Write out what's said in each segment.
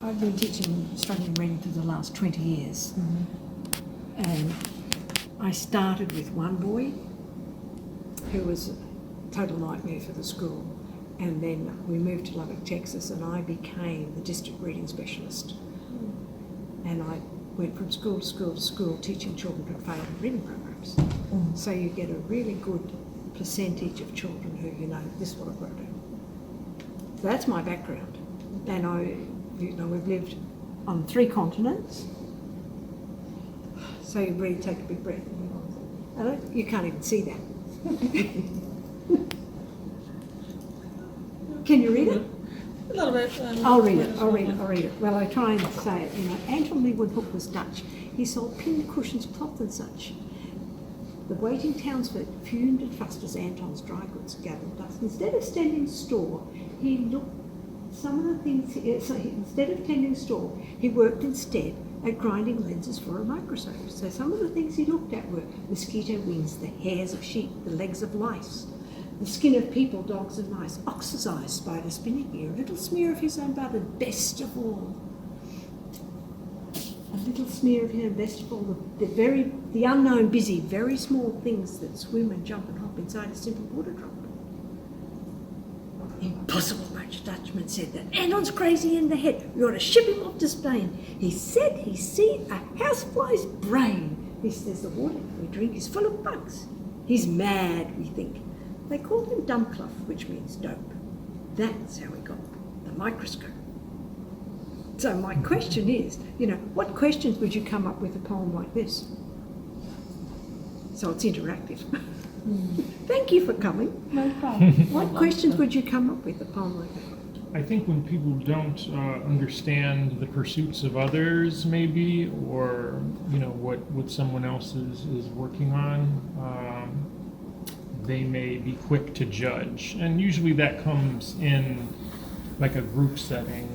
I've been teaching struggling reading for the last 20 years. And I started with one boy who was a total nightmare for the school. And then we moved to Lubbock, Texas, and I became the district reading specialist. And I went from school to school to school teaching children who failed in reading programs. So you get a really good percentage of children who, this is what I've got to do. So that's my background. And we've lived on 3 continents. So you breathe, take a big breath. You can't even see that. Can you read it? A little bit. I'll read it. Well, I try and say it. Anton Leeuwenhoek Hook was Dutch. He sold pin cushions, cloth and such. The waiting townsfolk fumed and fussed as Anton's dry goods gathered dust. Instead of standing store, he looked some of the things. Instead of tending store, he worked instead at grinding lenses for a microscope. So some of the things he looked at were mosquito wings, the hairs of sheep, the legs of lice, the skin of people, dogs and mice, ox's eyes, spider spinning ear, a little smear of his own blood, and best of all, a little smear of his own, best of all, the unknown, busy, very small things that swim and jump and hop inside a simple water drop. Impossible, much Dutchman said that. Anton's crazy in the head. We ought to ship him off to Spain. He said he's seen a housefly's brain. He says the water we drink is full of bugs. He's mad, we think. They called him Dumpclough, which means dope. That's how we got the microscope. So my question is, what questions would you come up with a poem like this? So it's interactive. Thank you for coming. No problem. What questions would you come up with a poem like that? I think when people don't understand the pursuits of others, maybe, or what someone else is working on, they may be quick to judge, and usually that comes in like a group setting.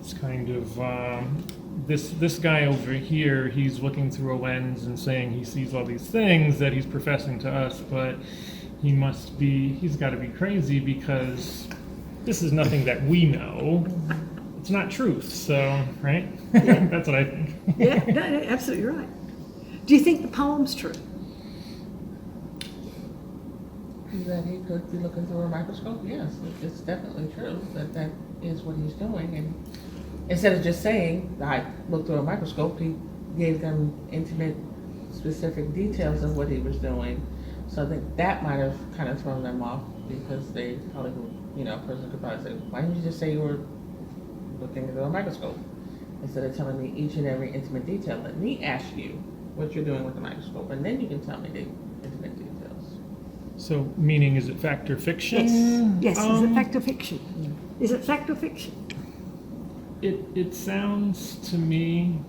It's kind of this guy over here, he's looking through a lens and saying he sees all these things that he's professing to us, but he's got to be crazy because this is nothing that we know. It's not truth, so, right? Yeah. That's what I think. Yeah, no, absolutely right. Do you think the poem's true? That he could be looking through a microscope? Yes, it's definitely true that is what he's doing. And instead of just saying, I looked through a microscope, he gave them intimate, specific details of what he was doing. So I think that might have kind of thrown them off because they probably, a person could probably say, why didn't you just say you were looking through a microscope? Instead of telling me each and every intimate detail, let me ask you what you're doing with the microscope, and then you can tell me the intimate details. So, meaning, is it fact or fiction? Yes. Is it fact or fiction? Is it fact or fiction? It sounds to me,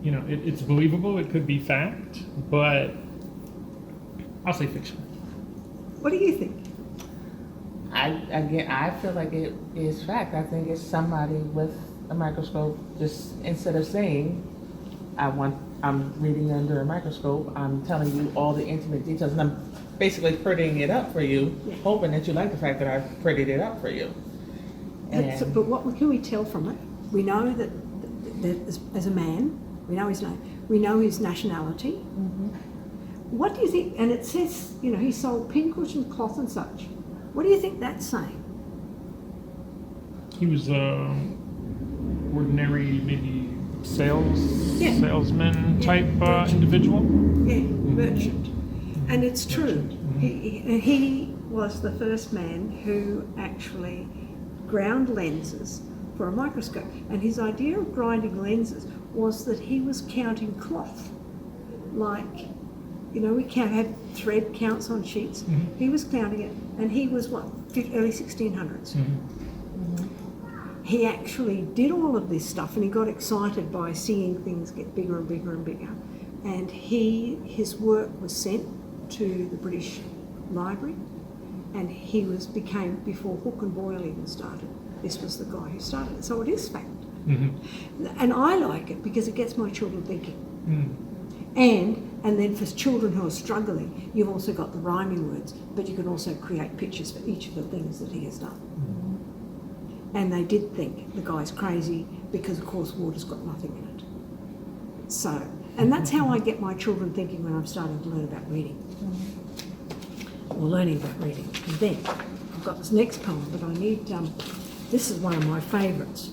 it's believable. It could be fact, but I'll say fiction. What do you think? I feel like it is fact. I think it's somebody with a microscope. Just instead of saying, I'm reading under a microscope, I'm telling you all the intimate details, and I'm basically prettying it up for you, hoping that you like the fact that I've prettied it up for you. But what can we tell from it? We know that as a man, we know his name, we know his nationality. Mm-hmm. What do you think? And it says, he sold pincushion, cloth and such. What do you think that's saying? He was ordinary, maybe salesman type individual. Yeah, merchant. And it's true. He was the first man who actually ground lenses for a microscope. And his idea of grinding lenses was that he was counting cloth. Like, we had thread counts on sheets. Mm-hmm. He was counting it, and he was early 1600s. Mm-hmm. He actually did all of this stuff, and he got excited by seeing things get bigger and bigger and bigger. And his work was sent to the British Library, and he became before Hook and Boyle even started. This was the guy who started it, so it is fact. Mm-hmm. And I like it because it gets my children thinking. Mm. And then for children who are struggling, you've also got the rhyming words, but you can also create pictures for each of the things that he has done. Mm-hmm. And they did think the guy's crazy, because of course water's got nothing in it. So, and that's how I get my children thinking when I'm starting to learn about reading, or learning about reading. And then I've got this next poem, but I need, this is one of my favourites.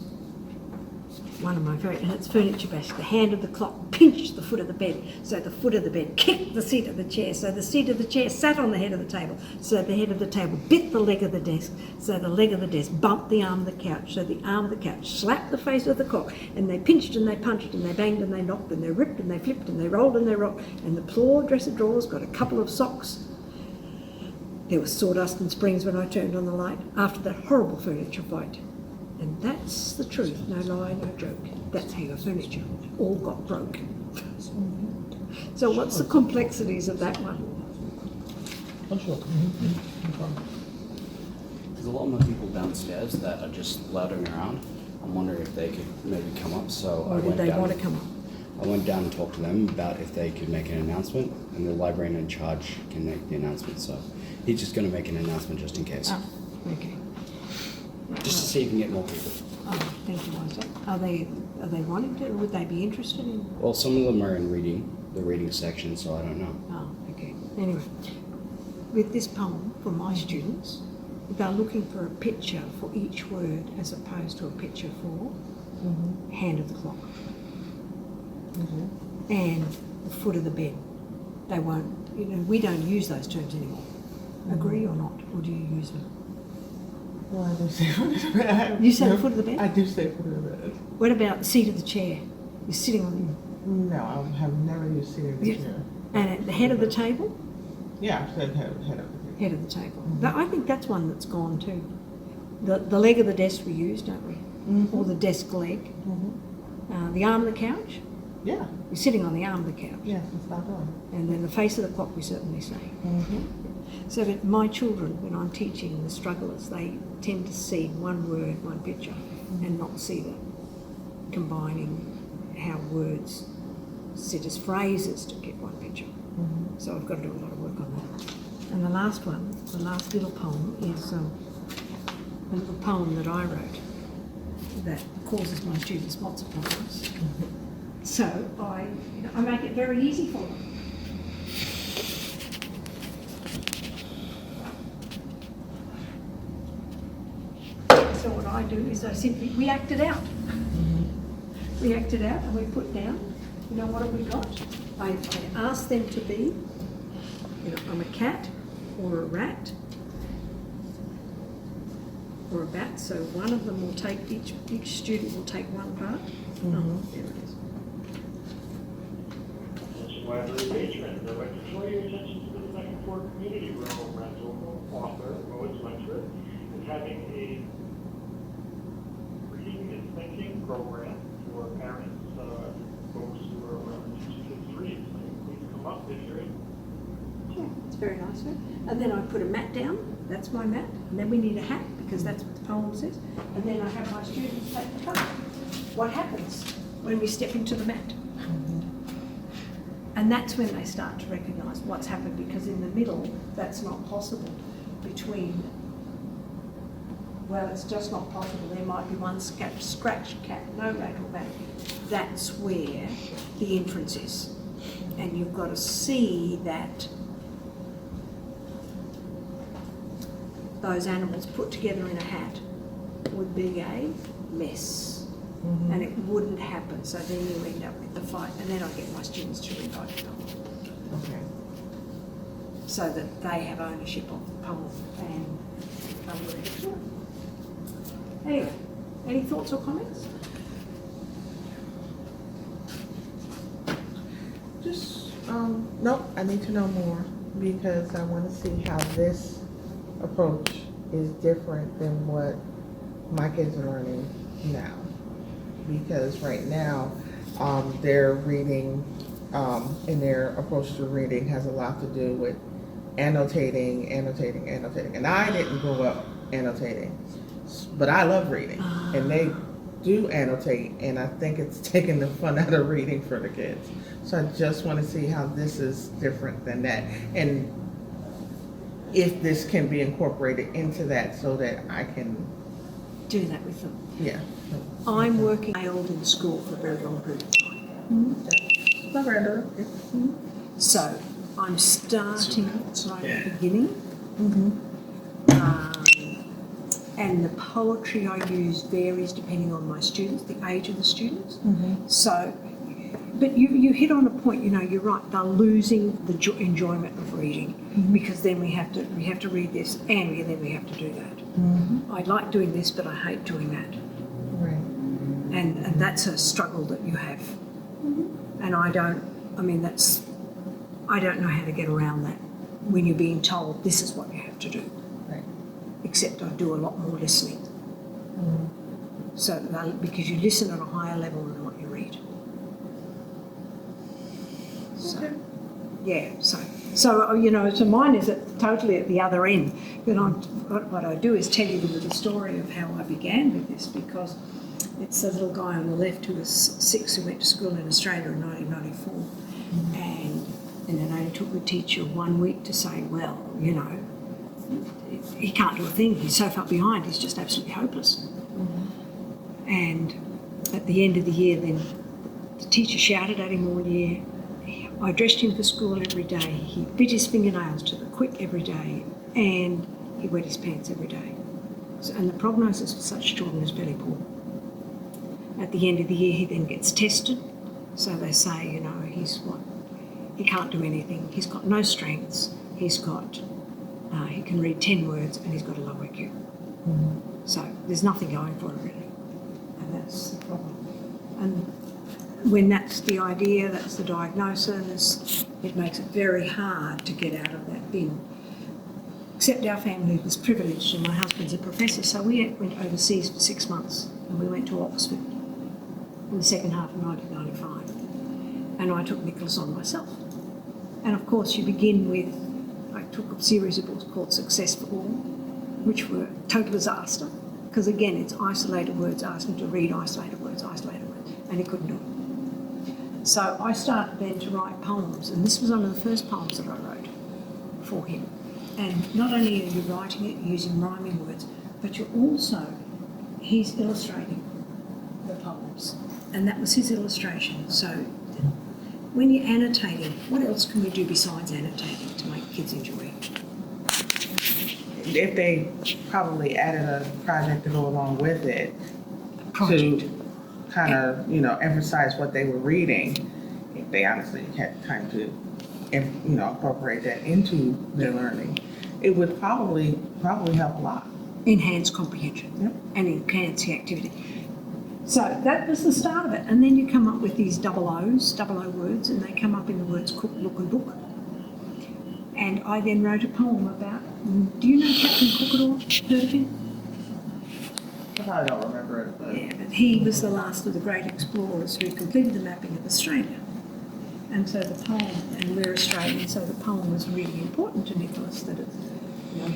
And it's furniture bash. The hand of the clock pinched the foot of the bed, so the foot of the bed kicked the seat of the chair, so the seat of the chair sat on the head of the table, so the head of the table bit the leg of the desk, so the leg of the desk bumped the arm of the couch, so the arm of the couch slapped the face of the clock, and they pinched and they punched and they banged and they knocked and they ripped and they flipped and they rolled and they rocked, and the floor dresser drawers got a couple of socks. There was sawdust and springs when I turned on the light after that horrible furniture fight. And that's the truth, no lie, no joke. That's how your furniture all got broke. So what's the complexities of that one? Oh, sure. There's a lot more people downstairs that are just loitering around. I'm wondering if they could maybe come up. So Or did they want to come up? I went down and talked to them about if they could make an announcement, and the librarian in charge can make the announcement. So he's just going to make an announcement just in case, Oh, okay. just to see if you can get more people. Oh, thank you, Liza. Are they wanting to, or would they be interested in? Well, some of them are in the reading section, so I don't know. Oh, okay. Anyway, with this poem for my students, they're looking for a picture for each word as opposed to a picture for hand of the clock and the foot of the bed. They won't, we don't use those terms anymore. Agree or not? Or do you use them? Well, I do say foot of the bed. You say the foot of the bed? I do say foot of the bed. What about the seat of the chair? You're sitting on No, I have never used seat of the Yes. chair. and at the head of the table? Yeah, I've said head of the chair. Head of the table. But I think that's one that's gone too. The leg of the desk we use, don't we? Or the desk leg. The arm of the couch? Yeah, You're sitting on the arm of the couch. yes, it's not going. And then the face of the clock we certainly say. So that my children, when I'm teaching the strugglers, they tend to see one word, one picture, and not see the combining how words sit as phrases to get one picture. So I've got to do a lot of work on that. And the last one, the last little poem is a little poem that I wrote that causes my students lots of problems. So I make it very easy for them. So what I do is we act it out. We act it out and we put down, what have we got? I ask them to be, I'm a cat or a rat or a bat. So one of them will take, each student will take one part. Oh, there it is. Library patrons, I'd like to draw your attention to the second floor community room rental author, Lois Letchford, is having a reading and thinking program for parents, folks who are teaching kids to read. So please come up if you're in. Yeah, it's very nice. And then I put a mat down, that's my mat, and then we need a hat because that's what the poem says. And then I have my students take the hat. What happens when we step into the mat? And that's when they start to recognise what's happened, because in the middle, that's not possible between, well, it's just not possible. There might be one scratch cat, no rat or bat. That's where the inference is. And you've got to see that those animals put together in a hat would be a mess. And it wouldn't happen, so then you end up with the fight, and then I get my students to rewrite it Okay. so that they have ownership of the poem and become really sure. Anyway, any thoughts or comments? Just, nope, I need to know more because I want to see how this approach is different than what my kids are learning now. Because right now, their reading and their approach to reading has a lot to do with annotating. And I didn't grow up annotating, but I love reading. And they do annotate, and I think it's taking the fun out of reading for the kids. So I just want to see how this is different than that. And if this can be incorporated into that so that I can, Do that with them. yeah. I'm working failed in school for a very long period of time. Surrender. So I'm starting right at the beginning. And the poetry I use varies depending on my students, the age of the students. So, but you hit on a point, you're right, they're losing the enjoyment of reading because then we have to read this and then we have to do that. I like doing this, but I hate doing that. Right. And that's a struggle that you have. And I don't know how to get around that when you're being told this is what you have to do. Right. Except I do a lot more listening. So because you listen at a higher level than what you read. So, Okay. yeah. So mine is totally at the other end. But what I do is tell you the story of how I began with this, because it's the little guy on the left who was 6 who went to school in Australia in 1994, and it only took the teacher 1 week to say, well, he can't do a thing. He's so far behind. He's just absolutely hopeless. And at the end of the year, then the teacher shouted at him all year. I dressed him for school every day. He bit his fingernails to the quick every day, and he wet his pants every day. And the prognosis for such children is very poor. At the end of the year, he then gets tested. So they say, he can't do anything. He's got no strengths. He can read 10 words and he's got a low IQ. So there's nothing going for him really. And that's the problem. And when that's the idea, that's the diagnosis, it makes it very hard to get out of that bin. Except our family was privileged, and my husband's a professor, so we went overseas for 6 months, and we went to Oxford in the second half of 1995. And I took Nicholas on myself. And of course you begin with, I took a series of books called Success for All, which were total disaster, because again it's isolated words, asking to read isolated words, and he couldn't do it. So I started then to write poems, and this was one of the first poems that I wrote for him. And not only are you writing it using rhyming words, but he's illustrating the poems. And that was his illustration. So when you're annotating, what else can we do besides annotating to make kids enjoy it? If they probably added a project to go along with it, Project. to kind of, emphasize what they were reading, if they honestly had time to, incorporate that into their learning, it would probably help a lot. Enhance comprehension and enhance the activity. So that was the start of it. And then you come up with these double O words, and they come up in the words cook, look and book. And I then wrote a poem about, do you know Captain Cook at all? Heard of him? I don't remember it, but Yeah, but he was the last of the great explorers who completed the mapping of Australia. And so the poem, and we're Australian, so the poem was really important to Nicholas, that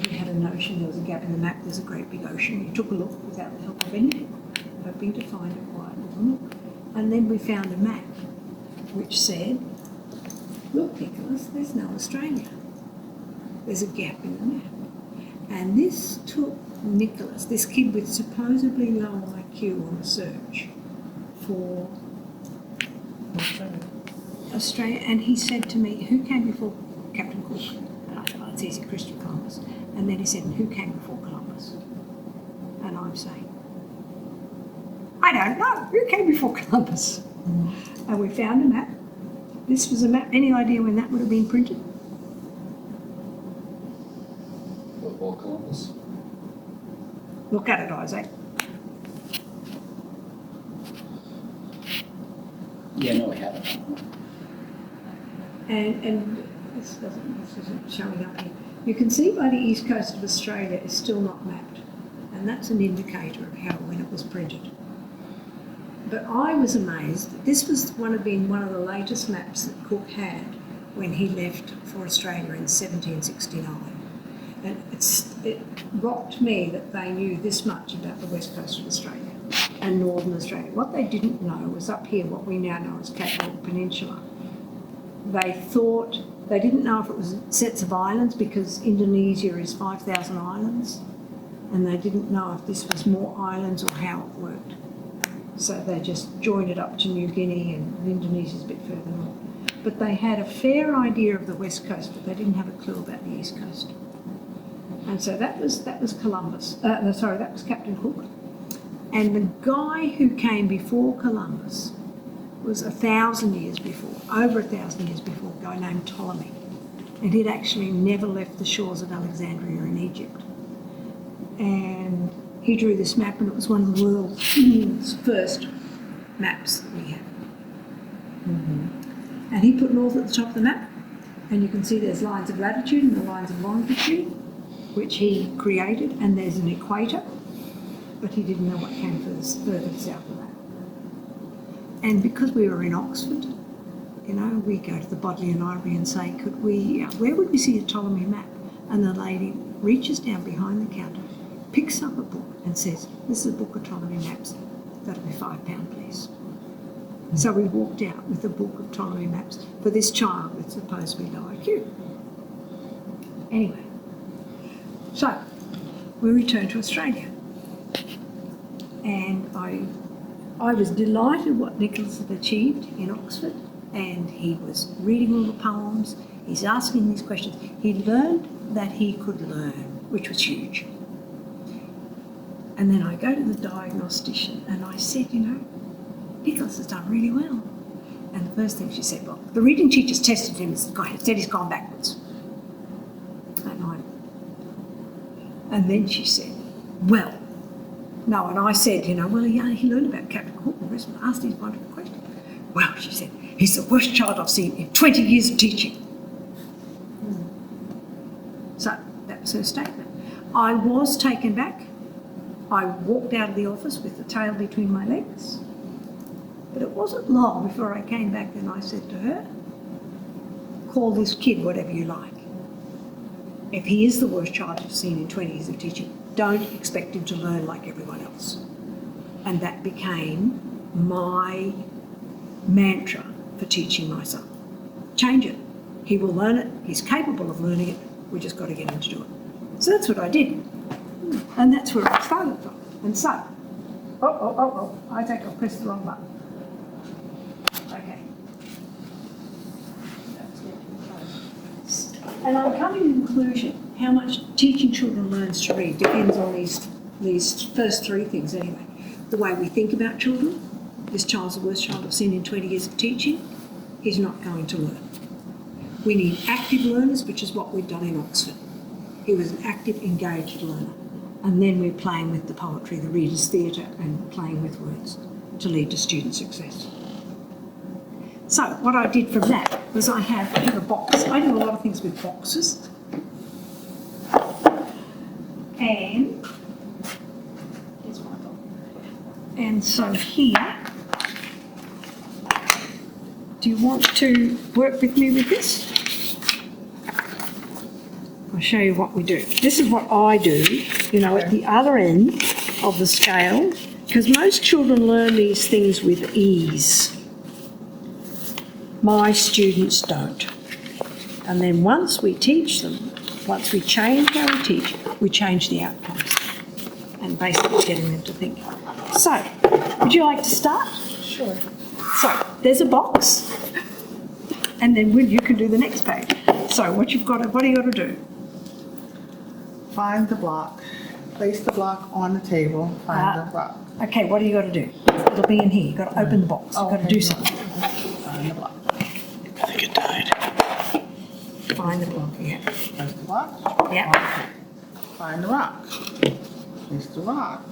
he had a notion there was a gap in the map, there's a great big ocean. He took a look without the help of anything, hoping to find a quiet little nook. And then we found a map which said, look, Nicholas, there's no Australia. There's a gap in the map. And this took Nicholas, this kid with supposedly low IQ, on a search for Australia, and he said to me, who came before Captain Cook? And I thought, it's easy, Christopher Columbus. And then he said, who came before Columbus? And I'm saying, I don't know, who came before Columbus? And we found a map. This was a map. Any idea when that would have been printed? Before Columbus. Look at it, Isaac. Yeah, no, we haven't. And this isn't showing up here. You can see by the east coast of Australia is still not mapped, and that's an indicator of when it was printed. But I was amazed that this was one of the latest maps that Cook had when he left for Australia in 1769. And it rocked me that they knew this much about the west coast of Australia and northern Australia. What they didn't know was up here, what we now know as Cape York Peninsula. They didn't know if it was sets of islands, because Indonesia is 5,000 islands, and they didn't know if this was more islands or how it worked. So they just joined it up to New Guinea, and Indonesia's a bit further north. But they had a fair idea of the west coast, but they didn't have a clue about the east coast. And so that was Columbus. That was Captain Cook. And the guy who came before Columbus was 1,000 years before, over 1,000 years before, a guy named Ptolemy. And he'd actually never left the shores of Alexandria in Egypt. And he drew this map, and it was one of the world's first maps that we have. And he put north at the top of the map, and you can see there's lines of latitude and the lines of longitude, which he created, and there's an equator, but he didn't know what came further south of that. And because we were in Oxford, you know, we go to the Bodleian Library and say, where would we see a Ptolemy map? And the lady reaches down behind the counter, picks up a book and says, this is a book of Ptolemy maps. That'll be £5, please. So we walked out with a book of Ptolemy maps for this child with supposedly low IQ. Anyway, so we returned to Australia. And I was delighted what Nicholas had achieved in Oxford, and he was reading all the poems, he's asking these questions. He learned that he could learn, which was huge. And then I go to the diagnostician and I said, you know, Nicholas has done really well. And the first thing she said, well, the reading teacher's tested him and said he's gone backwards. And then she said, well, no, and I said, you know, well, he learned about Captain Cook and the rest and asked these wonderful questions. Well, she said, he's the worst child I've seen in 20 years of teaching. So that was her statement. I was taken back. I walked out of the office with the tail between my legs. But it wasn't long before I came back and I said to her, call this kid whatever you like. If he is the worst child you've seen in 20 years of teaching, don't expect him to learn like everyone else. And that became my mantra for teaching my son. Change it. He will learn it. He's capable of learning it. We just got to get him to do it. So that's what I did. And that's where I started from. And so, I think I pressed the wrong button. Okay. And I'm coming to the conclusion how much teaching children learns to read depends on these first three things anyway. The way we think about children. This child's the worst child I've seen in 20 years of teaching. He's not going to learn. We need active learners, which is what we've done in Oxford. He was an active, engaged learner. And then we're playing with the poetry, the reader's theatre, and playing with words to lead to student success. So what I did from that was I have a box. I do a lot of things with boxes. And here's my box. And so here, do you want to work with me with this? I'll show you what we do. This is what I do, you know, at the other end of the scale, because most children learn these things with ease. My students don't. And then once we teach them, once we change how we teach, we change the outcomes and basically getting them to think. So, would you like to start? Sure. So, there's a box, and then you can do the next page. So, what do you got to do? Find the block. Place the block on the table. Find the block. Okay, what do you got to do? It'll be in here. You've got to open the box. You've got to do something. Find the block. I think it died. Find the block, yeah. Place the block. Yeah. Find the rock. Place the rock.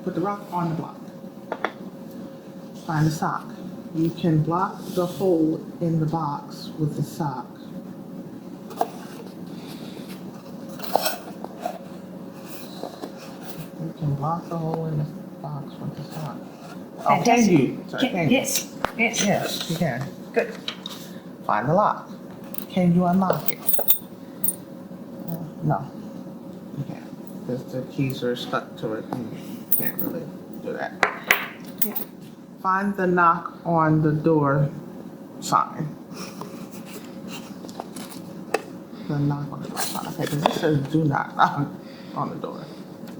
Put the rock on the block. Find the sock. You can block the hole in the box with the sock. You can block the hole in the box with the sock. Oh, can you? Sorry, can you? Yes, yes. Yes, you can. Good. Find the lock. Can you unlock it? No, you can't. Because the keys are stuck to it and you can't really do that. Yeah. Find the knock on the door sign. The knock on the door sign. Okay, because this says do not knock on the door.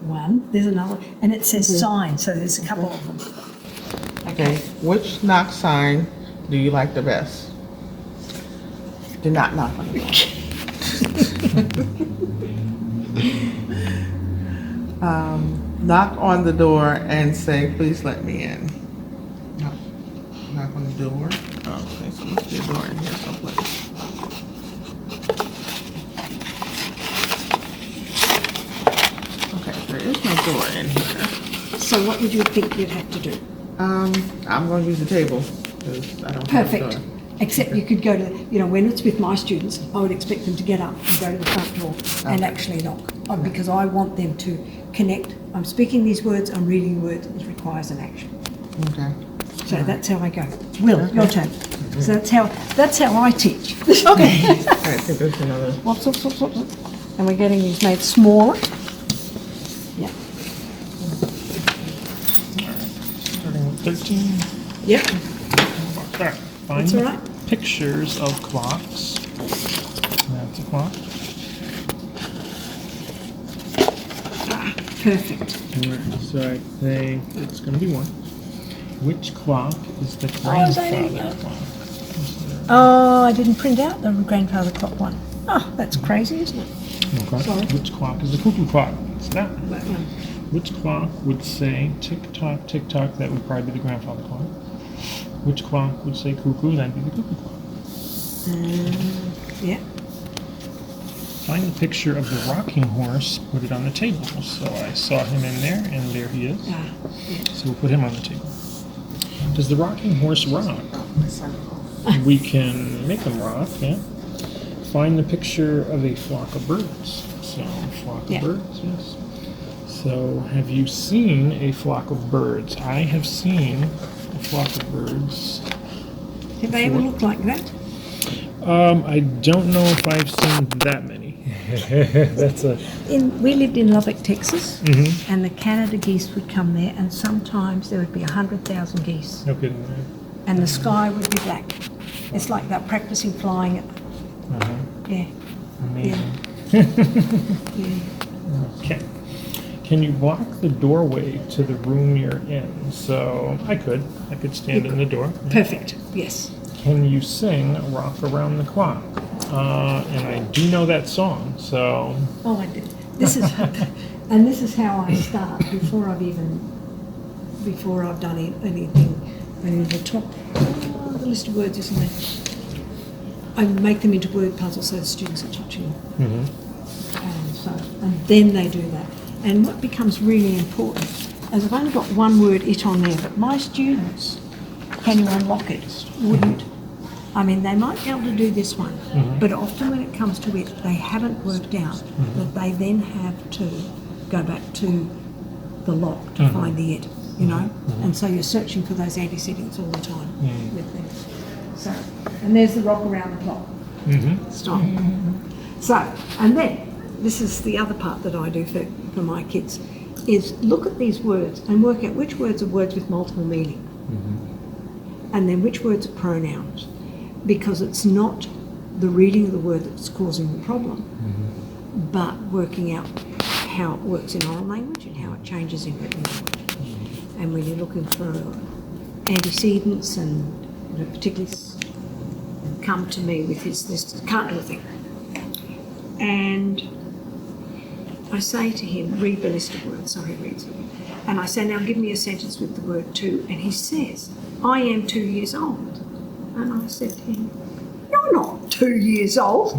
One, there's another, and it says sign, so there's a couple of them. Okay, which knock sign do you like the best? Do not knock on the door. Knock on the door and say, please let me in. Knock on the door. Okay, so must be a door in here someplace. Okay, there is no door in here. So what would you think you'd have to do? I'm going to use the table, 'cause I don't have a door. Perfect. Except you could go to, when it's with my students, I would expect them to get up and go to the front door and actually knock. Because I want them to connect. I'm speaking these words, I'm reading words, it requires an action. Okay. So that's how I go. Will, your turn. So that's how I teach. Okay. All right, I think there's another. Whoops. And we're getting these made smaller. Yeah. Starting with 13. Yep. Alright, find That's all right. pictures of clocks. That's a clock. Perfect. So I think it's going to be one. Which clock is the they grandfather didn't know. clock? Oh, I didn't print out the grandfather clock one. Oh, that's crazy, isn't it? Okay. Sorry. Which clock is the cuckoo clock? It's that one. That one. Which clock would say tick tock, tick tock? That would probably be the grandfather clock. Which clock would say cuckoo? That'd be the cuckoo clock. Yeah. Find the picture of the rocking horse, put it on the table. So I saw him in there, and there he is. Yeah. So we'll put him on the table. Does the rocking horse rock? We can make him rock, yeah. Find the picture of a flock of birds. So, flock of Yeah. birds, yes. So, have you seen a flock of birds? I have seen a flock of birds. Did they ever look like that? I don't know if I've seen that many. That's a... We lived in Lubbock, Texas, Mm-hmm. and the Canada geese would come there, and sometimes there would be 100,000 geese, No kidding. and the sky would be black. It's like they're practicing flying. Uh-huh. Yeah. Amazing. Yeah. Okay. Can you block the doorway to the room you're in? So I could stand in the door. Perfect. Yes. Can you sing Rock Around the Clock? And I do know that song, so... Oh, I did. This is, and this is how I start before I've done anything. And in the top, the list of words, isn't there? I make them into word puzzles so the students are touching them. And then they do that. And what becomes really important, as I've only got one word it on there, but my students, can you unlock it? Wouldn't. I mean, they might be able to do this one, but often when it comes to it, they haven't worked out that they then have to go back to the lock to find the it, And so you're searching for those antecedents all the time with them. So, and there's the rock around the clock. Stop. So, and then, this is the other part that I do for my kids, is look at these words and work out which words are words with multiple meaning. And then which words are pronouns. Because it's not the reading of the word that's causing the problem, but working out how it works in oral language and how it changes in written language. And when you're looking for antecedents and particularly come to me with this can't do a thing. And I say to him, read the list of words, so he reads it. And I say, now give me a sentence with the word to, and he says, I am 2 years old. And I said to him, you're not 2 years old.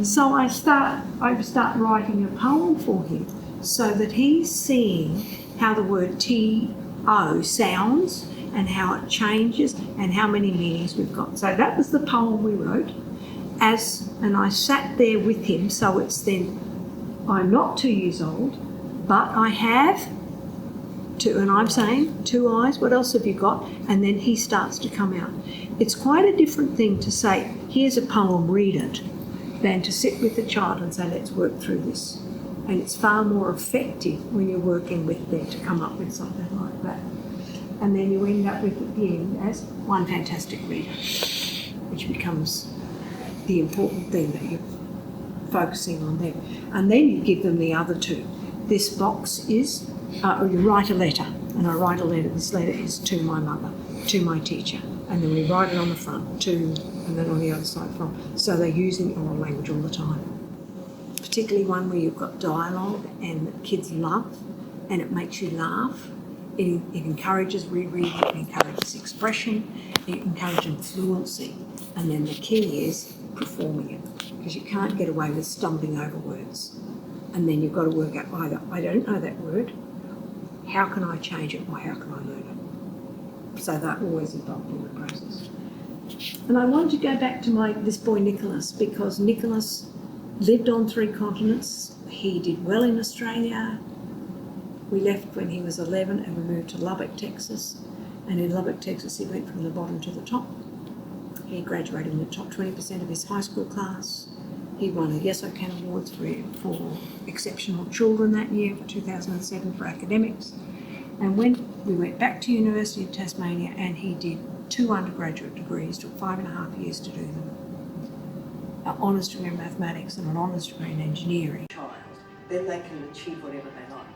So I start writing a poem for him so that he's seeing how the word T-O sounds and how it changes and how many meanings we've got. So that was the poem we wrote. And I sat there with him, so it's then, I'm not 2 years old, but I have two, and I'm saying 2 eyes, what else have you got? And then he starts to come out. It's quite a different thing to say, here's a poem, read it, than to sit with the child and say, let's work through this. And it's far more effective when you're working with them to come up with something like that. And then you end up with, at the end, as one fantastic reader, which becomes the important thing that you're focusing on them. And then you give them the other two. This box is, or you write a letter, and I write a letter. This letter is to my mother, to my teacher, and then we write it on the front, to, and then on the other side from. So they're using oral language all the time, particularly one where you've got dialogue and that kids love, and it makes you laugh. It encourages rereading, it encourages expression, it encourages fluency, and then the key is performing it, because you can't get away with stumbling over words. And then you've got to work out either, I don't know that word, how can I change it, or how can I learn it? So they're always involved in the process. And I wanted to go back to this boy Nicholas, because Nicholas lived on 3 continents. He did well in Australia. We left when he was 11 and we moved to Lubbock, Texas. And in Lubbock, Texas, he went from the bottom to the top. He graduated in the top 20% of his high school class. He won a Yes I Can Awards for exceptional children that year, for 2007 for academics. And when we went back to University of Tasmania, and he did 2 undergraduate degrees, took 5.5 years to do them. An honours degree in mathematics and an honours degree in engineering. Child, then they can achieve whatever they like.